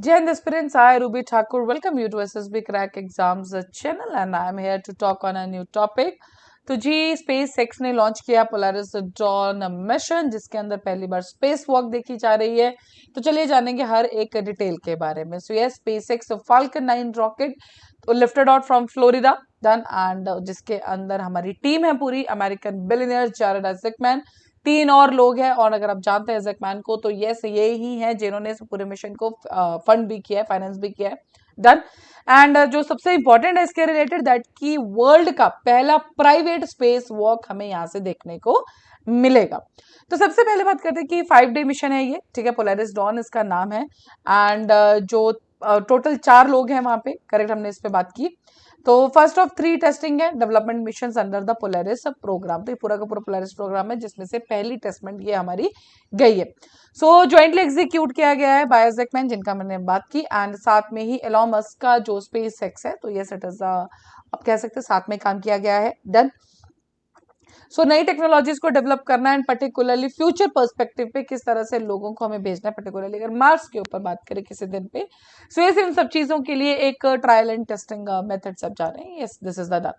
Jai Hind aspirants, I Ruby Thakur welcome you to SSB Crack Exams channel and I am here to talk on a new topic. तो जी space x ने launch किया Polaris Dawn mission जिसके अंदर पहली बार space walk देखी जा रही है। तो चलिए जानेंगे हर एक डिटेल के बारे में। So yes SpaceX Falcon 9 rocket तो lifted out from Florida done and जिसके अंदर हमारी टीम है पूरी अमेरिकन बिलियनियर जैरेड आइजकमैन, 3 और लोग हैं और अगर आप जानते हैं जैकमैन को तो यस ये ही है जिन्होंने इस पूरे मिशन को फंड भी किया है, फाइनेंस भी किया है। डन एंड जो सबसे इंपॉर्टेंट है इसके रिलेटेड दैट कि वर्ल्ड का पहला प्राइवेट स्पेस वॉक हमें यहाँ से देखने को मिलेगा। तो सबसे पहले बात करते हैं कि 5 डे मिशन है ये, ठीक है, पोलारिस डॉन इसका नाम है एंड जो टोटल 4 लोग हैं वहां पे, करेक्ट, हमने इस पे बात की। तो फर्स्ट ऑफ 3 टेस्टिंग है development mission under the Polaris program. तो ये पूरा का पूरा पोलारिस प्रोग्राम है जिसमें से पहली टेस्टमेंट ये हमारी गई है। सो ज्वाइंटली एग्जीक्यूट किया गया है बाय आइजकमैन जिनका मैंने बात की एंड साथ में ही एलॉन मस्क का जो स्पेस एक्स है तो यस इट इज आप कह सकते हैं साथ में काम किया गया है। डन। सो नई टेक्नोलॉजीज को डेवलप करना एंड पर्टिकुलरली फ्यूचर पर्सपेक्टिव पे किस तरह से लोगों को हमें भेजना है, पर्टिकुलरली अगर मार्स के ऊपर बात करें किसी दिन पे। सो ये इन सब चीजों के लिए एक ट्रायल एंड टेस्टिंग मेथड सब जा रहे हैं। यस दिस इज द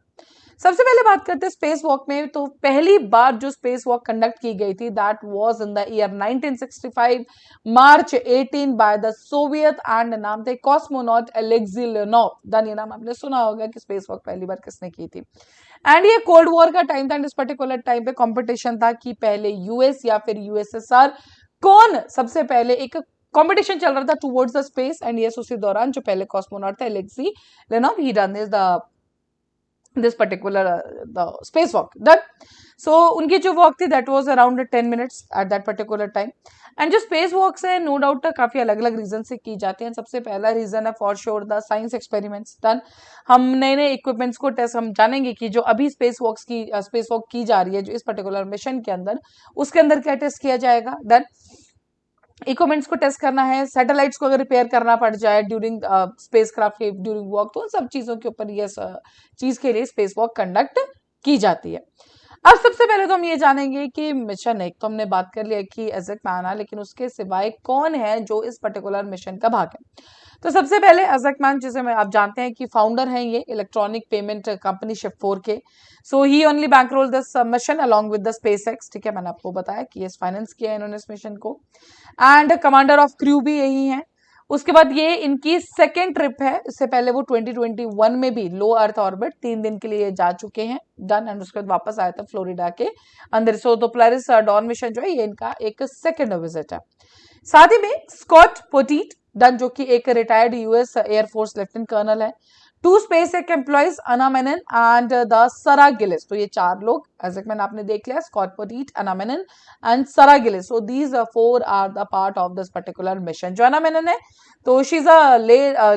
सबसे पहले बात करते हैं स्पेस वॉक में। तो पहली बार जो स्पेस वॉक कंडक्ट की गई थी that was in the year 1965 March 18 by the Soviet and नाम थे कॉस्मोनॉट एलेक्सी लेनोव। डन, ये नाम आपने सुना होगा कि स्पेस वॉक पहली बार किसने की थी। एंड ये कोल्ड वॉर का टाइम था एंड इस पर्टिकुलर टाइम पे कंपटीशन था कि पहले यूएस या फिर यूएसएसआर कौन सबसे पहले, एक कंपटीशन चल रहा था towards the space and yes उसी दौरान जो पहले कॉस्मोनॉट था Alexei Leonov he done this particular the spacewalk done. So उनकी जो वॉक थी that was around 10 minutes at that particular time. And जो स्पेस वॉक्स है नो डाउट काफी अलग अलग रीजन से की जाती हैं। सबसे पहला रीजन है for sure the science experiments done. हम नए नए इक्विपमेंट्स को टेस्ट, हम जानेंगे कि जो अभी स्पेस वॉक की जा रही है जो इस पर्टिकुलर मिशन के अंदर, उसके अंदर क्या टेस्ट किया जाएगा। डन। इक्विपमेंट्स को टेस्ट करना है, सैटेलाइट्स को अगर रिपेयर करना पड़ जाए ड्यूरिंग स्पेसक्राफ्ट के ड्यूरिंग वॉक, तो उन सब चीजों के ऊपर ये चीज के लिए स्पेस वॉक कंडक्ट की जाती है। अब सबसे पहले तो हम ये जानेंगे कि मिशन एक तो हमने बात कर लिया कि आइजकमैन है, लेकिन उसके सिवाय कौन है जो इस पर्टिकुलर मिशन का भाग है। तो सबसे पहले आइजकमैन जिसे आप जानते हैं कि फाउंडर हैं ये इलेक्ट्रॉनिक पेमेंट कंपनी शिफ्ट4 के। So he only bankroll this mission along with the SpaceX, ठीक है, मैंने आपको बताया कि ये फाइनेंस किया है इन्होंने इस मिशन को एंड कमांडर ऑफ क्रू भी यही है। उसके बाद ये इनकी सेकेंड ट्रिप है, इससे पहले वो 2021 में भी लो अर्थ ऑर्बिट 3 दिन के लिए जा चुके हैं। डन। एंड उसके बाद वापस आया था फ्लोरिडा के अंदर। सो तो पोलारिस डॉन मिशन जो है ये इनका एक सेकेंड विजिट है। साथ ही में स्कॉट पोटीट डन जो कि एक retired US air force lieutenant colonel है। 2 SpaceX employees Anna Menon and the Sarah Gillis. तो ये 4 लोग आइजकमैन आपने देख लिया, Scott Poteet, Anna Menon and Sarah Gillis. So these 4 are the part of this particular mission. जो अना मेनन है तो she is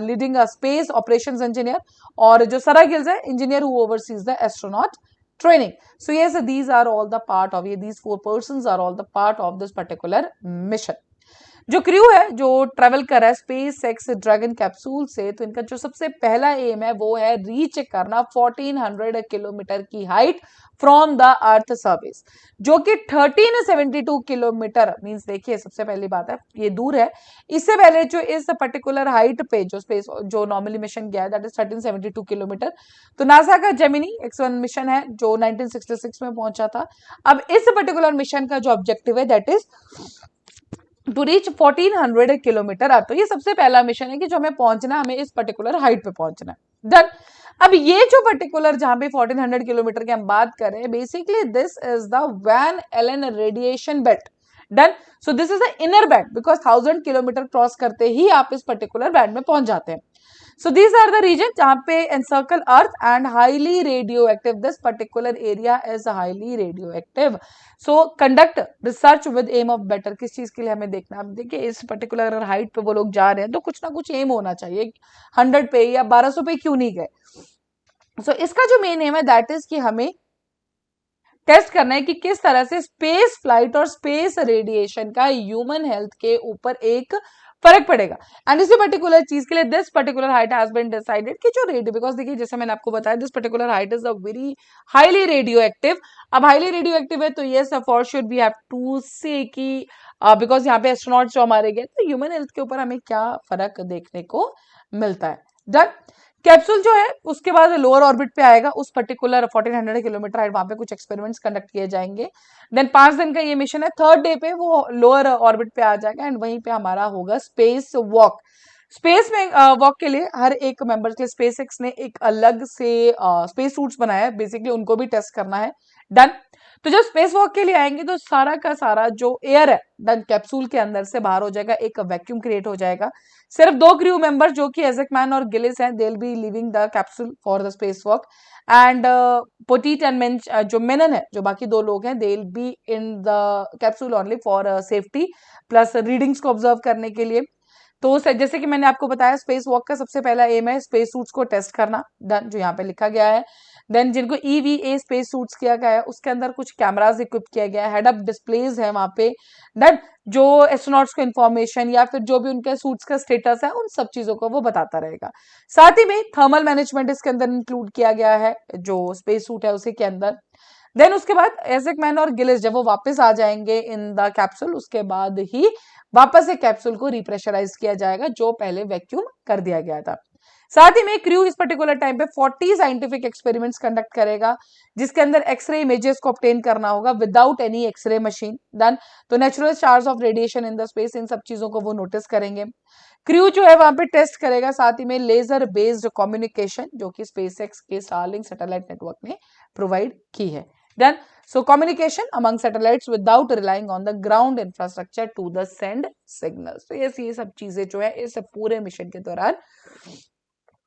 leading space operations engineer और जो सरा गिल्स है engineer who oversees the astronaut training. So yes, these are all the part of these 4 persons are all the part of this particular mission. जो crew है जो travel कर रहा है space x dragon capsule से, तो इनका जो सबसे पहला एम है वो है रीच करना 1400 किलोमीटर की height from the earth surface, जो कि 1372 किलोमीटर मींस, देखिए सबसे पहली बात है ये दूर है। इससे पहले जो इस पर्टिकुलर हाइट पे जो स्पेस जो नॉर्मली मिशन गया है दैट इज 1372 किलोमीटर। तो नासा का जेमिनी X1 मिशन है जो 1966 में पहुंचा था। अब इस पर्टिकुलर मिशन का जो ऑब्जेक्टिव है that is to reach 1400 kilometre. तो ये सबसे पहला मिशन है कि जो हमें पहुंचना, हमें इस पर्टिकुलर हाइट पे पहुंचना है। डन। अब ये जो पर्टिकुलर जहां पे 1400 किलोमीटर की हम बात करें, basically this is the Van Allen radiation belt. Done. So this is the inner band because 1000 kilometre cross करते ही आप इस पर्टिकुलर बैंड में पहुंच जाते हैं। So these are the region जहां पे encircle Earth and highly radioactive. This particular area is highly radioactive. So conduct research with aim of better. किस चीज के लिए हमें देखना, अब देखिए इस पर्टिकुलर अगर हाइट पे वो लोग जा रहे हैं तो कुछ ना कुछ एम होना चाहिए। 100 पे या 1200 पे क्यों नहीं गए। सो इसका जो मेन एम है दैट इज कि हमें टेस्ट करना है कि किस तरह से स्पेस फ्लाइट और स्पेस रेडिएशन का ह्यूमन हेल्थ के ऊपर एक फर्क पड़ेगा। एंड इसी पर्टिकुलर चीज के लिए this particular height has been decided कि जो रेडियो, बिकॉज देखिए जैसे मैंने आपको बताया this particular height is a very highly radioactive. अब हाईली रेडियो एक्टिव है तो yes for sure we have to say कि बिकॉज यहाँ पे एस्ट्रोनॉट जो हमारे गए तो ह्यूमन हेल्थ के ऊपर हमें क्या फर्क देखने को मिलता है। डन। कैप्सूल जो है उसके बाद लोअर ऑर्बिट पे आएगा, उस पर्टिकुलर 1400 किलोमीटर हाइट, वहां पे कुछ एक्सपेरिमेंट्स कंडक्ट किए जाएंगे। देन 5 दिन का ये मिशन है, थर्ड डे पे वो लोअर ऑर्बिट पे आ जाएगा एंड वहीं पे हमारा होगा स्पेस वॉक। स्पेस में वॉक के लिए हर एक मेंबर के स्पेस एक्स ने एक अलग से स्पेस सूट्स बनाया है, बेसिकली उनको भी टेस्ट करना है। डन। तो जब स्पेस वॉक के लिए आएंगे तो सारा का सारा जो एयर है डन कैप्सूल के अंदर से बाहर हो जाएगा, एक वैक्यूम क्रिएट हो जाएगा। सिर्फ 2 क्रू मेंबर जो कि एजेक मैन और गिलिस हैं, they will be living the capsule for the space walk and Poteet and जो मेनन है, जो बाकी 2 लोग हैं, they will be in the capsule only for safety plus readings को ऑब्जर्व करने के लिए। तो जैसे कि मैंने आपको बताया स्पेस वॉक का सबसे पहला एम है स्पेस सूट्स को टेस्ट करना, डन, जो यहाँ पे लिखा गया है। देन जिनको EVA स्पेस सूट्स किया गया है उसके अंदर कुछ कैमरास इक्विप किया गया है, हेड अप डिस्प्लेज है वहां पे, डन, जो एस्ट्रोनॉट्स को इन्फॉर्मेशन या फिर जो भी उनके सूट्स का स्टेटस है उन सब चीजों को वो बताता रहेगा। साथ ही में थर्मल मैनेजमेंट इसके अंदर इंक्लूड किया गया है जो स्पेस सूट है उसी के अंदर। देन उसके बाद एजेक मैन और गिलिस जब वो वापस आ जाएंगे इन द कैप्सूल, उसके बाद ही वापस से कैप्सूल को रिप्रेशराइज किया जाएगा जो पहले वैक्यूम कर दिया गया था। साथ ही में क्रू इस पर्टिकुलर टाइम पे 40 साइंटिफिक एक्सपेरिमेंट्स कंडक्ट करेगा जिसके अंदर एक्सरे इमेजेस को ऑब्टेन करना होगा without any X-ray machine. Done. तो natural charge of radiation in the space, इन सब चीजों को वो नोटिस करेंगे। क्रू जो है वहां पे टेस्ट करेगा, साथ ही में लेजर बेस्ड कम्युनिकेशन जो कि स्पेसएक्स के स्टारलिंक सैटेलाइट नेटवर्क ने प्रोवाइड की है। Done. So communication among satellites without relying on the ground infrastructure to the send signals. तो ये सब चीजें जो है इस पूरे मिशन के दौरान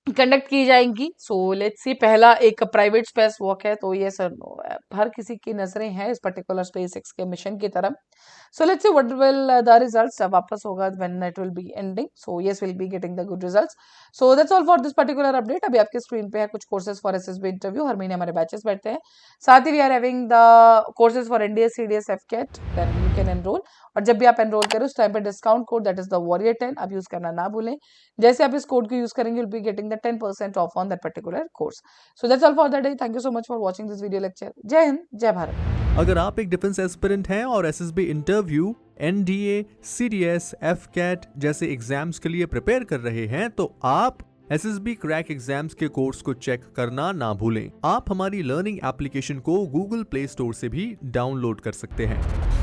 कंडक्ट की जाएंगी। सो लेट्स सी, पहला एक प्राइवेट स्पेस वॉक है तो ये सर हर किसी की नजरें हैं इस पर्टिकुलर स्पेसएक्स के मिशन की तरफ। So let's see what will the results जब वापस होगा when it will be ending. So yes will be getting the good results. So that's all for this particular update. अभी आपके स्क्रीन पे है कुछ कोर्सेज फॉर SSB इंटरव्यू, हर महीने हमारे बैचेस बैठते हैं। साथ ही we are having the courses for NDA CDS FCAT, then you can enroll. और जब भी आप एनरोल करें उस टाइम पे discount code that is the Warrior10 आप यूज करना ना भूलें। जैसे आप इस कोड को यूज करेंगे you'll be getting the 10% off on that particular course. So that's all for the day. Thank you so much for watching this video lecture. जय हिंद, जय भारत। अगर आप एक डिफेंस एस्पिरेंट हैं और SSB interview, NDA, CDS, FCAT जैसे exams के लिए प्रिपेयर कर रहे हैं तो आप SSB क्रैक एग्जाम्स के कोर्स को चेक करना ना भूलें। आप हमारी लर्निंग एप्लीकेशन को Google Play Store से भी डाउनलोड कर सकते हैं।